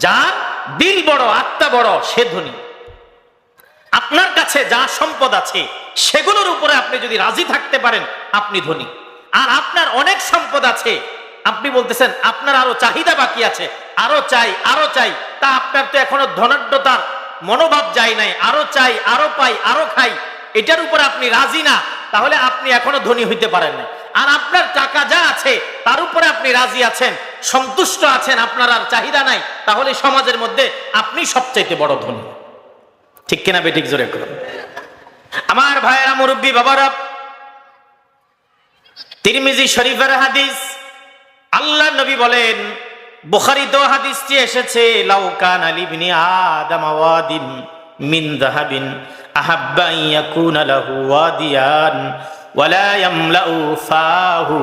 যার দিল বড়, আত্মা বড়, সে ধনী। আপনার কাছে যা সম্পদ আছে সেগুলোর উপরে আপনি যদি রাজি থাকতে পারেন আপনি ধনী। আর আপনার অনেক সম্পদ আছে, আপনি বলতেছেন আপনার আরো চাহিদা বাকি আছে, আরো চাই আরো চাই, তা আপনার তো এখনো ধনাঢ্যতার মনোভাব যায় নাই, আরো চাই আরো পাই আরো খাই, এটার উপরে আপনি রাজি না, তাহলে আপনি এখনো ধনী হইতে পারেন না। আর আপনার টাকা যা আছে তার উপরে আপনি রাজি আছেন, সন্তুষ্ট আছেন, আপনার আর চাহিদা নাই, তাহলে সমাজের মধ্যে আপনি সবচাইতে বড় ধনী। ঠিক কিনা বেঠিক? জোরে করুন। আমার ভাইয়েরা, মুরব্বী বাবারা, তিরমিজি শরীফের হাদিস, আল্লাহ নবী বলেন, বুখারীতেও হাদিসটি এসেছে, লাউ কানা লিবনি আদম ওয়াদিন মিন যাহাবিন আহাব্বা আন ইয়াকুনা লাহু ওয়াদিয়ান ওয়ালা ইয়ামলাউ ফাহু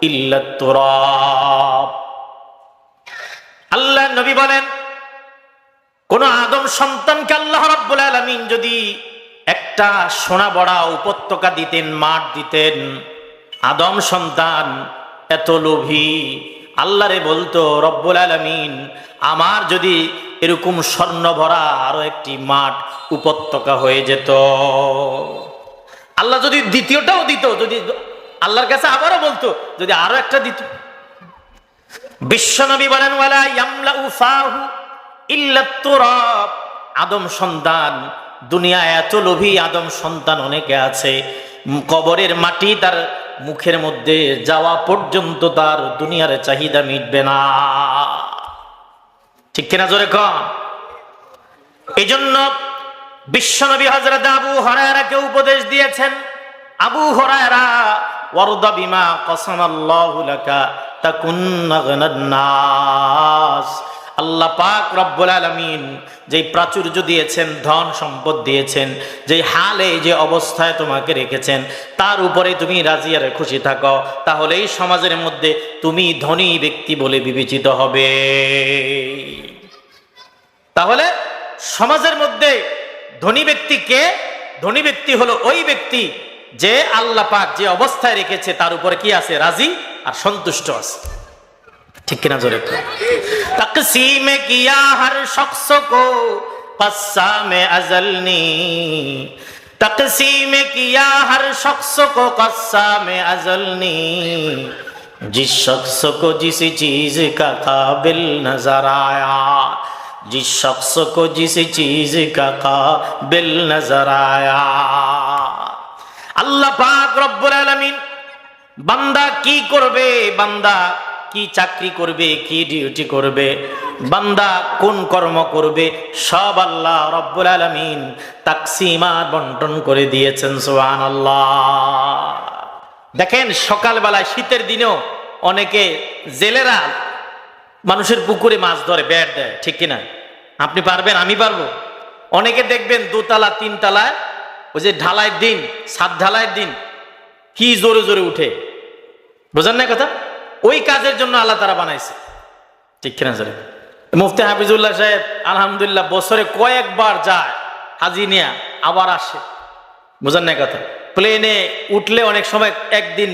ইল্লা তুরাব। আল্লাহ নবী বলেন, কোন আদম সন্তানকে আল্লাহ রাব্বুল আলামিন যদি একটা সোনা বড়া উপত্যকা দিতেন, মাঠ দিতেন, আদম সন্তান এত লোভী, আল্লাহরে বলতো, রব্বুল আলামিন আমার যদি এরকম স্বর্ণ ভরা আরো একটি মাঠ উপত্যকা হয়ে যেত, আল্লাহ যদি দ্বিতীয়টাও দিত, যদি আল্লাহর কাছে আবারও বলতো যদি আরো একটা দিত। বিশ্বনবী বলেন, ওয়ালা ইয়ামলাউ ফাহু ইল্লা তুরাব। আদম সন্তান, দুনিয়া এত লোভী আদম সন্তান অনেকে আছে, কবরের মাটি তার মুখের মধ্যে যাওয়া পর্যন্ত তার দুনিয়ার চাহিদা মিটবে না। ঠিক কিনা? জোরে কন। এই জন্য বিশ্বনবী হযরত আবু হুরায়রাকে উপদেশ দিয়েছেন, আবু হুরায়রা, ওয়ারদা বিমা কসামাল্লাহু লাকা তাকুন আগনান নাস। আল্লাহ পাক রব্বুল আলামিন যেই প্রাচুর্য দিয়েছেন, ধন সম্পদ দিয়েছেন, যেই হালে যে অবস্থায় তোমাকে রেখেছেন, তার উপরে তুমি রাজি আর খুশি থাকো, তাহলেই সমাজের মধ্যে তুমি ধনী ব্যক্তি বলে বিবেচিত হবে। তাহলে সমাজের মধ্যে ধনী ব্যক্তি কে? ধনী ব্যক্তি হলো ওই ব্যক্তি যে আল্লাহ পাক যে অবস্থায় রেখেছে তার উপরে কি আছে? রাজি আর সন্তুষ্ট আছে। ঠিক কিনা? জোরে তকসীম কিয়া হর শখস কো কসামে আজলনি, তকসীম কিয়া হর শখস কো কসামে আজলনি, जिस शख्स को जिस चीज का काबिल नजर आया, जिस शख्स को जिस चीज का काबिल नजर आया। আল্লাহ পাক রব্বুল আলামিন বান্দা কি করবে, বান্দা কি চাকরি করবে, কি ডিউটি করবে, বান্দা কোন কর্ম করবে, সব আল্লাহ রব্বুল আলামিন তাকসিমাত বন্টন করে দিয়েছেন। সুবহানাল্লাহ। দেখেন, সকালবেলায় শীতের দিনেও অনেকে জেলেরা মানুষের পুকুরে মাছ ধরে, ব্যাট দেয়। ঠিক কিনা? আপনি পারবেন, আমি পারবো। অনেকে দেখবেন দোতলা তিনতলায় ওই যে ঢালাইয়ের দিন, ছাদ ঢালাইয়ের দিন কি জোরে জোরে উঠে, বোঝেন না কথা? ওই কাজের জন্য আল্লাহ তারা বানাইছে। ঠিক কিনা? স্যার মুফতি হাফিজুল্লাহ সাহেব আলহামদুলিল্লাহ বছরে কয়েকবার যায় হাজি নিয়া, আবার আসে, বোঝেন না কথা? প্লেনে উঠলে অনেক সময় একদিন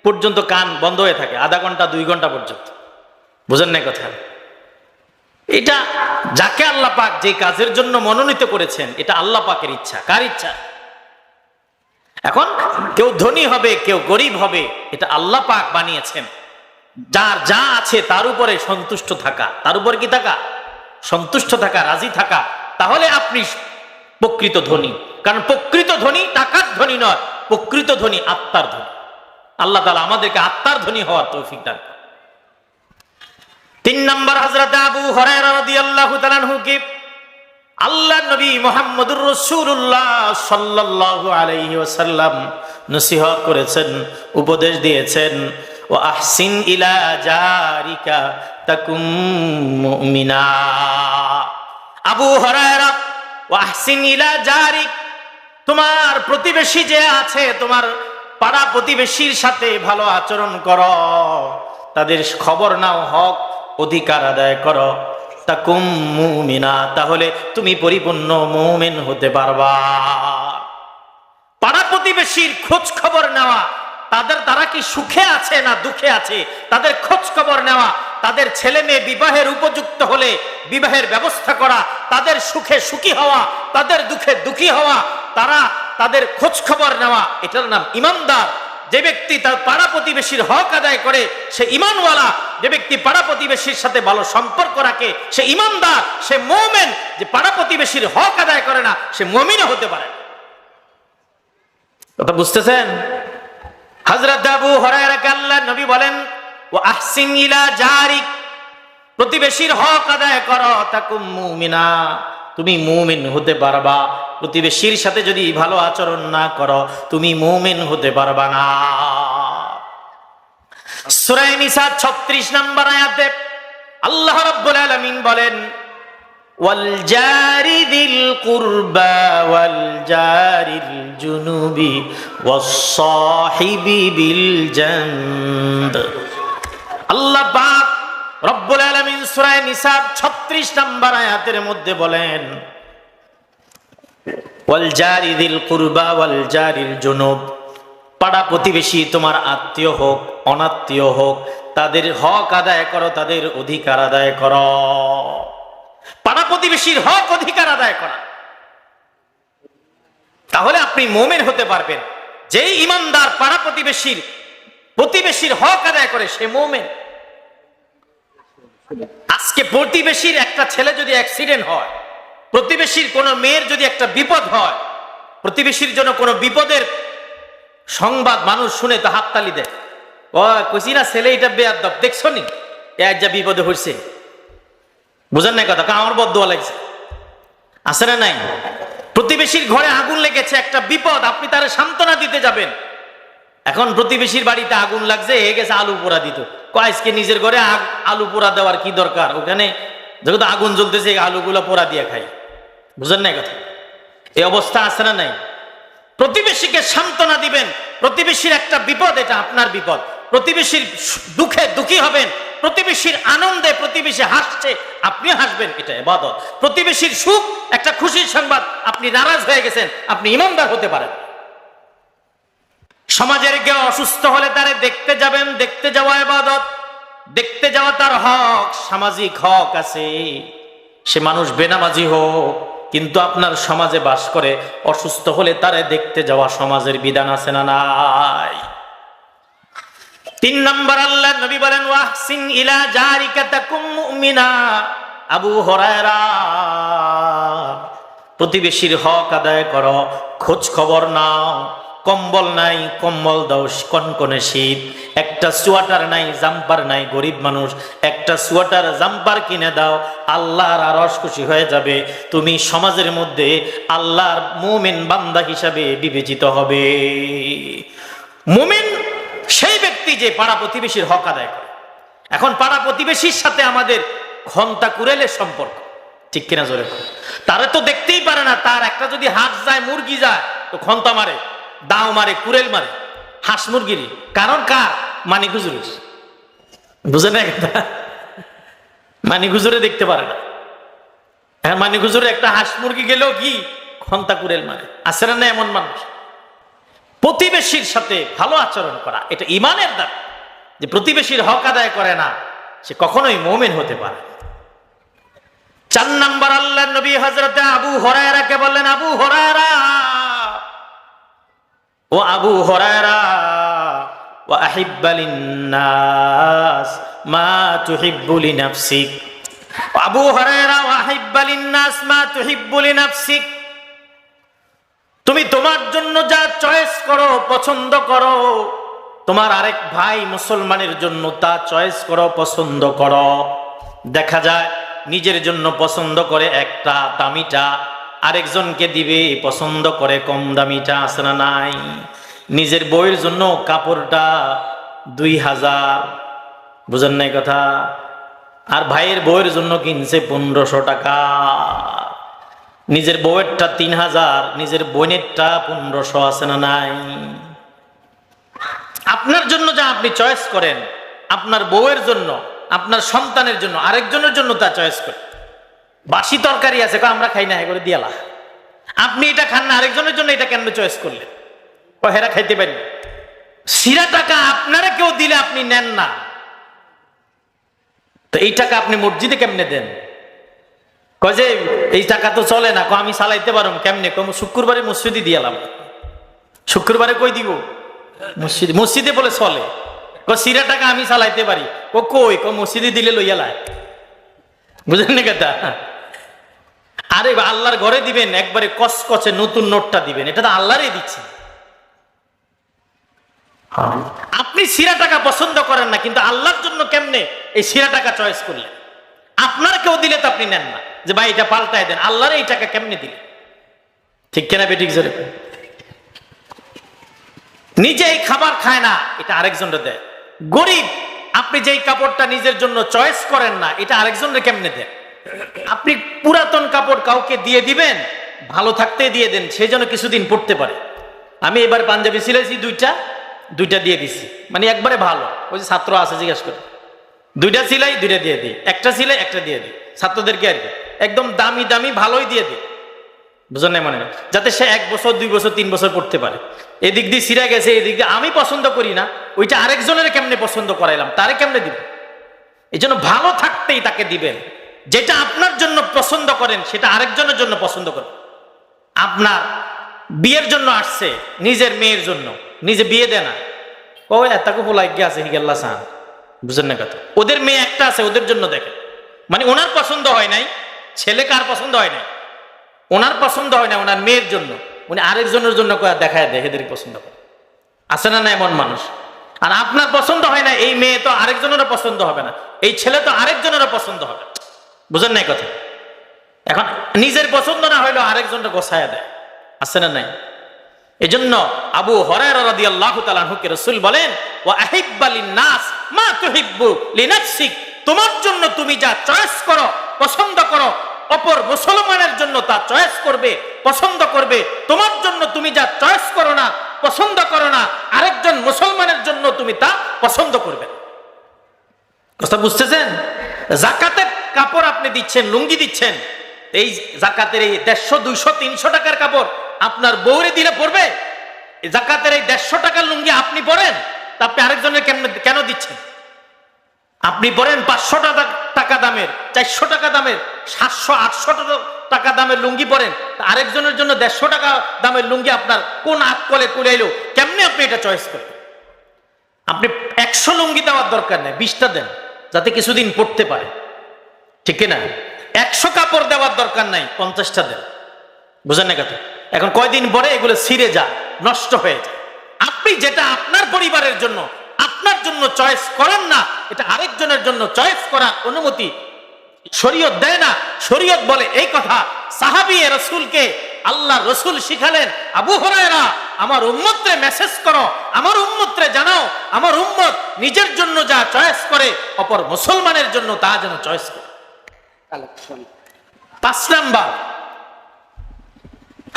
পর্যন্ত কান বন্ধ হয়ে থাকে, আধা ঘন্টা 2 ঘন্টা পর্যন্ত, বোঝেন না কথা? এটা যাকে আল্লাহ পাক যে কাজের জন্য মনোনীত করেছেন, এটা আল্লাহ পাকের ইচ্ছা। কার ইচ্ছা? এখন কেউ ধনী হবে, কেউ গরিব হবে, এটা আল্লাহ পাক বানিয়েছেন। যার যা আছে তার উপরে সন্তুষ্ট থাকা, তার উপর কি থাকা? সন্তুষ্ট থাকা, রাজি থাকা, তাহলে আপনি প্রকৃত ধনী। কারণ প্রকৃত ধনী টাকার ধনী নয়, প্রকৃত ধনী আত্মার ধনী। আল্লাহ তাআলা আমাদেরকে আত্মার ধনী হওয়ার তৌফিক দান। 3 নম্বর, হযরত আবু হুরায়রা রাদিয়াল্লাহু তাআলা আনহু কি আল্লাহ নবী মুহাম্মদুর রাসূলুল্লাহ সাল্লাল্লাহু আলাইহি ওয়াসাল্লাম নসিহত করেছেন, উপদেশ দিয়েছেন, ওয়া আহসিন ইলা জারিকা তাকুম মুমিনা। আবু হুরায়রা, ওয়া আহসিন ইলা জারিক, তোমার প্রতিবেশী যে আছে, তোমার পাড়া প্রতিবেশীর সাথে ভালো আচরণ করো, তাদের খবর নাও, হক অধিকার আদায় করো। তাকুম মুমিনা, তাহলে তুমি পরিপূর্ণ মুমিন হতে পারবা। পাড়া প্রতিবেশীর খোঁজ খবর নেওয়া, তারা কি সুখে আছে না দুঃখে আছে, তাদের খোঁজ খবর নেওয়া, তাদের ছেলে মেয়ে বিবাহের উপযুক্ত হলে বিবাহের ব্যবস্থা করা, তাদের সুখে সুখী হওয়া, তাদের দুঃখে দুঃখী হওয়া, তাদের খোঁজ খবর নেওয়া, এটার নাম ইমানদার। যে ব্যক্তি তার পাড়া প্রতিবেশীর হক আদায় করে সে ঈমানওয়ালা। যে ব্যক্তি পাড়া প্রতিবেশীর সাথে ভালো সম্পর্ক রাখে সে ঈমানদার, সে মুমিন। যে পাড়া প্রতিবেশীর হক আদায় করে না সে মুমিনও হতে পারে। কথা বুঝতেছেন? হযরত আবু হুরায়রাকে আল্লাহর নবী বলেন, ওয়া আহসিন ইলা জারিক, প্রতিবেশীর হক আদায় করো, তাকুম মুমিনা, তুমি মুমিন হতে পারবা। প্রতিবেশীর সাথে যদি ভালো আচরণ না করো তুমি মুমিন হতে পারবা না। সূরা নিসা 36 নম্বর আয়াতে আল্লাহ রাব্বুল আলামিন বলেন, ওয়াল জারি দিল কুরবা ওয়াল জারিল জুনুবি ওয়াস সাহিবি বিল জানব। আল্লাহ পাক রব্বুল আলামিন সূরা নিসা 36 নম্বর আয়াতের মধ্যে বলেন, ওয়াল জারি দিল কুরবা ওয়াল জারিল জুনুব, পাড়া প্রতিবেশী তোমার আত্মীয় হোক অনাত্মীয় হোক তাদের হক আদায় করো, তাদের অধিকার আদায় করো। পাড়া প্রতিবেশীর হক অধিকার আদায় করা, তাহলে আপনি মুমিন হতে পারবেন। যেই ঈমানদার পাড়া প্রতিবেশীর হক আদায় করে সে মুমিন। আজকে প্রতিবেশীর একটা ছেলে যদি অ্যাক্সিডেন্ট হয়, প্রতিবেশীর কোন মেয়ের যদি একটা বিপদ হয়, প্রতিবেশীর জন্য কোনো বিপদের সংবাদ মানুষ শুনে তো হাততালি দেয়। ও কইছি না ছেলে এটা বেয়াদব, দেখছো নি এক যা বিপদে হয়েছে। বুঝেন না কথা? আমার বদদোয়া লাগছে, আছে না নাই? প্রতিবেশীর ঘরে আগুন লেগেছে, একটা বিপদ, আপনি তারে সান্ত্বনা দিতে যাবেন। এখন প্রতিবেশীর বাড়িতে আগুন লাগছে, হয়ে গেছে আলু পোড়া দিত। আজকে নিজের ঘরে আলু পোড়া দেওয়ার কি দরকার? ওখানে যখন আগুন জ্বলতেছে আলুগুলো পোড়া দিয়ে খাই। বুঝেন না কথা? এই অবস্থা আছে না নাই? প্রতিবেশীকে সান্ত্বনা দিবেন। প্রতিবেশীর একটা বিপদ, এটা আপনার বিপদ। প্রতিবেশীর দুঃখে দুঃখী হবেন, প্রতিবেশীর আনন্দে প্রতিবেশী হাসছে আপনিও হাসবেন, এটা ইবাদত। প্রতিবেশীর সুখ, একটা খুশির সংবাদ, আপনি নারাজ হয়ে গেছেন, আপনি ঈমানদার হতে পারেন। সমাজের কেউ অসুস্থ হলে তারে দেখতে যাবেন, দেখতে যাওয়া ইবাদত। দেখতে যাওয়া তার হক, সামাজিক হক আছে। সে মানুষ বেনামাজি হোক কিন্তু আপনার সমাজে বাস করে, অসুস্থ হলে তারে দেখতে যাওয়া সমাজের বিধান আছে না নাই? 3 নম্বর আল্লাহ নবী বলেন, ওয়াহসিন ইলা জারিকা তাকুম মুমিনা। আবু হুরায়রা, প্রতিবেশীর হক আদায় করো, খোঁজ খবর নাও। কম্বল নাই, কম্বল দাও, কনকনে শীত। একটা সোয়াটার নাই, জাম্পার নাই, গরিব মানুষ, একটা সোয়াটার জাম্পার কিনে দাও। আল্লাহর আরশ খুশি হয়ে যাবে। তুমি সমাজের মধ্যে আল্লাহর মুমিন বান্দা হিসাবে বিবেচিত হবে। মুমিন সেই ব্যক্তি যে পাড়া প্রতিবেশীর হক আদায় করে। এখন পাড়া প্রতিবেশীর সাথে আমাদের ঘন্টা কুড়েলের সম্পর্ক, ঠিক কিনা জোরে? তারা তো দেখতেই পারে না, তার একটা যদি হাঁস যায়, মুরগি যায়, তো ঘন্টা মারে, দাও মারে, কুড়েল মারে, হাঁস মুরগির। কারণ কার? মানি হুজুরের। বুঝে না কথা? মানি হুজুরে দেখতে পারে না। হ্যাঁ, মানি হুজুরে একটা হাঁস মুরগি গেলেও কি ঘন্টা কুড়েল মারে। আছে না এমন মানুষ? প্রতিবেশীর সাথে ভালো আচরণ করা, এটা ঈমানের দাবি। যে প্রতিবেশীর হক আদায় করে না সে কখনোই মুমিন হতে পারে। 4 নম্বর আল্লাহর নবী হযরত আবু হুরায়রাকে বললেন, আবু হুরায়রা, ও আবু হুরায়রা, ওয়া আহিব্বা লিন-নাস মা তুহিব্বু লিনাফসিক। আবু হুরায়রা, ওয়া আহিব্বা লিন-নাস মা তুহিব্বু লিনাফসিক। তুমি তোমার জন্য যা চয়েস করো, পছন্দ করো, তোমার আরেক ভাই মুসলমানের জন্য তা চয়েস করো, পছন্দ করো। দেখা যায় নিজের জন্য পছন্দ করে একটা দামিটা, আরেকজনকে দিবে পছন্দ করে কম দামিটা, আছে না নাই? নিজের বউয়ের জন্য কাপড়টা 2000, বুঝেন নাই কথা? আর ভাইয়ের বউয়ের জন্য কিনছে 1500 টাকা। নিজের বউয়েরটা 3000, নিজের বোনেরটা 1500, আছে না নাই? আপনার জন্য যা আপনি চয়েস করেন, আপনার বউয়ের জন্য, আপনার সন্তানের জন্য, আরেকজনের জন্য তা চয়েস করেন। বাসি তরকারি আছে, আমরা খাই না, করে দিয়ালা। আপনি এটা খান না, আরেকজনের জন্য এটা কেন চয়েস করলেন? ও হেরা খাইতে পারি। সিরা টাকা আপনারা কেউ দিলে আপনি নেন না। তো এই টাকা আপনি মসজিদে কেমনে দেন? কয় যে এই টাকা তো চলে না, আমি চালাইতে পারবো কেমনে? শুক্রবারে মসজিদে দিয়ালাম। শুক্রবারে কই দিব? মসজিদে। মসজিদে বলে চলে। সিরা টাকা আমি চালাইতে পারি। কই মসজিদে দিলে লইয়ালায়। বুঝলেন না কথা? আরে আল্লাহর ঘরে দিবেন, একবারে কচকচে নতুন নোটটা দিবেন, এটা তো আল্লাহরই দিচ্ছে। আপনি সিরা টাকা পছন্দ করেন না, কিন্তু আল্লাহর জন্য কেমনে এই সিরা টাকা চয়েস করলেন? আপনার কেউ দিলে তো আপনি নেন না, যে ভাই এটা পাল্টায় দেন। আল্লাহর এই টাকা কেমনে দিলে? ঠিক কেনা বেঠিক? নিজে এই খাবার খায় না, এটা আরেকজনকে দেয়। গরিব, আপনি যেই কাপড়টা নিজের জন্য চয়েস করেন না, এটা আরেকজনকে কেমনে দেন? আপনি পুরাতন কাপড় কাউকে দিয়ে দিবেন, ভালো থাকতে দিয়ে দেন, সে যেন কিছুদিন পড়তে পারে। আমি এবার পাঞ্জাবি সিলাইছি দুইটা দিয়ে দিছি, মানে একবারে ভালো। ওই যে ছাত্র আছে, জিজ্ঞেস করে, দুইটা সিলাই দুইটা দিয়ে দিই, একটা সিলাই একটা দিয়ে দিই ছাত্রদেরকে, আর কি একদম দামি দামি ভালোই দিয়ে দিই। বুঝলেন না? মনে যাতে সে 1 বছর 2 বছর 3 বছর পড়তে পারে। এদিক দিয়ে সিরা গেছে, এদিক দিয়ে আমি পছন্দ করি না, ওইটা আরেকজনের কেমনে পছন্দ করাইলাম, তারে কেমনে দিব? এই জন্য ভালো থাকতেই তাকে দিবেন। যেটা আপনার জন্য পছন্দ করেন সেটা আরেকজনের জন্য পছন্দ করেন। আপনার বিয়ের জন্য আসছে, নিজের মেয়ের জন্য, নিজে বিয়ে দেয় না, ও এতকে ফোলাইকে আছে হিগেল্লা সান। বুঝলেন না কথা? ওদের মেয়ে একটা আছে, ওদের জন্য দেখেন, মানে ওনার পছন্দ হয় নাই, ছেলে কার পছন্দ হয় নাই, ওনার পছন্দ হয় না, ওনার মেয়ের জন্য উনি আরেকজনের জন্য দেখায় দেয়, এদের পছন্দ করে। আছে না না এমন মানুষ? আর আপনার পছন্দ হয় না, এই মেয়ে তো আরেকজনেরও পছন্দ হবে না, এই ছেলে তো আরেকজনেরও পছন্দ হবে। বুঝেন নাই কথা? এখন নিজের পছন্দ না হইলেও আরেকজনটা গোছায়া দেয়। আছে না নাই? এজন্য আবু হুরায়রা রাদিয়াল্লাহু তাআলা আনহুকে রাসূল বলেন, ওয়া আহিব্বা লিন-নাস মা তুহিব্বু লিনাফসিক। তোমার জন্য তুমি যা চয়েস করো, পছন্দ করো, অপর মুসলমানের জন্য তা চয়েস করবে, পছন্দ করবে। তোমার জন্য তুমি যা চয়েস করো না, পছন্দ করো না, আরেকজন মুসলমানের জন্য তুমি তা পছন্দ করবে। কথা বুঝতেছেন? যাকাতের কাপড় আপনি দিচ্ছেন, লুঙ্গি দিচ্ছেন, এই যাকাতের এই 150, 200, 300 টাকার কাপড় আপনার বউরে দিলে পড়বে? যাকাতের এই 150 টাকার লুঙ্গি আপনি পরেন, তা আপনি আরেকজনের কেন দিচ্ছেন? আপনি পরেন 500 টাকা দামের, 400 টাকা দামের, 700, 800 টাকা দামের লুঙ্গি পরেন, আরেকজনের জন্য 150 টাকা দামের লুঙ্গি আপনার কোন আকলে কুলাইলো? কেমনে আপনি এটা চয়েস করেন? আপনি 100 লুঙ্গি দেওয়ার দরকার নেই, 20টা দেন, যাতে কিছুদিন পড়তে পারে। ঠিক না? 100 কাপড় দেওয়ার দরকার নাই, 50টা দেন। বুঝেন না কথা? এখন কয়দিন পরে এগুলো ছিঁড়ে যায়, নষ্ট হয়ে যায়। আপনি যেটা আপনার পরিবারের জন্য, আপনার জন্য চয়েস করেন না, এটা আরেকজনের জন্য চয়েস করার অনুমতি শরীয়ত দেয় না। শরীয়ত বলে এই কথা, সাহাবী রাসূলকে আল্লাহ রাসূল শিখালেন, আবু হুরায়রা আমার উম্মতরে মেসেজ করো, আমার উম্মতরে জানাও, আমার উম্মত নিজের জন্য যা চয়েস করে অপর মুসলমানের জন্য তা যেন চয়েস করে। 5 নাম্বার,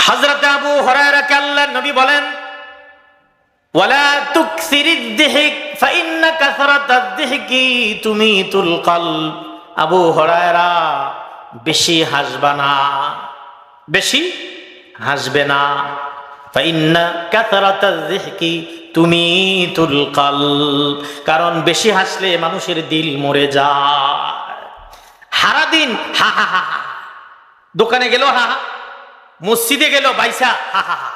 হযরত আবু হুরায়রাকে আল্লাহর নবী বলেন, ওয়ালা তুকসিরিদ যিহক ফাইন্না কাসরাতাদ যিহকি তুমিতুল কলব। আবু হুরায়রা বেশি হাসবা না, বেশি হাসবে না। ফাইন্না কাসরাতাজ যিহকি তুমিতুল কলব, কারণ বেশি হাসলে মানুষের দিল মরে যায়। সারাদিন হা হা হা, দোকানে গেল হা হা, মসজিদে গেল বাইসা হা হা হা,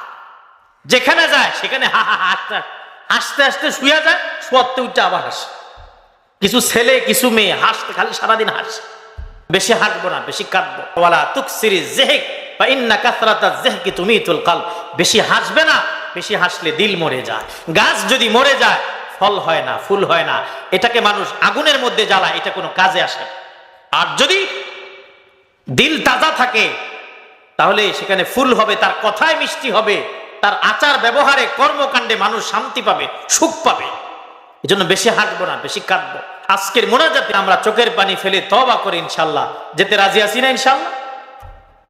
যেখানে যায় সেখানে হা হা হাসতে হাসতে হাসতে শুয়ে যায়, শোয়াতে উঠে আবার হাসে। কিছু ছেলে কিছু মেয়ে হাসতে খালি সারাদিন হাসে। বেশি হাসবো না, বেশি কাঁদবো। ওয়ালা তুকসিরিজ যিহক ফাইন্না কাসরাতাজ যিহকি তুমিতুল কলব। বেশি হাসবে না, বেশি হাসলে দিল মরে যায়। গাছ যদি মরে যায় ফল হয় না, ফুল হয় না, এটাকে মানুষ আগুনের মধ্যে জ্বালায়, এটা কোনো কাজে আসে না। আর যদি দিল তাজা থাকে তাহলে সেখানে ফুল হবে, তার কথায় মিষ্টি হবে, তার আচার ব্যবহারে কর্মকাণ্ডে মানুষ শান্তি পাবে, সুখ পাবে। এজন্য বেশি হাসবো না, বেশি কাঁদবো। আজকের মোনাজাতে আমরা চোখের পানি ফেলে তওবা করে ইনশাআল্লাহ যেতে রাজি আছি না? ইনশাআল্লাহ।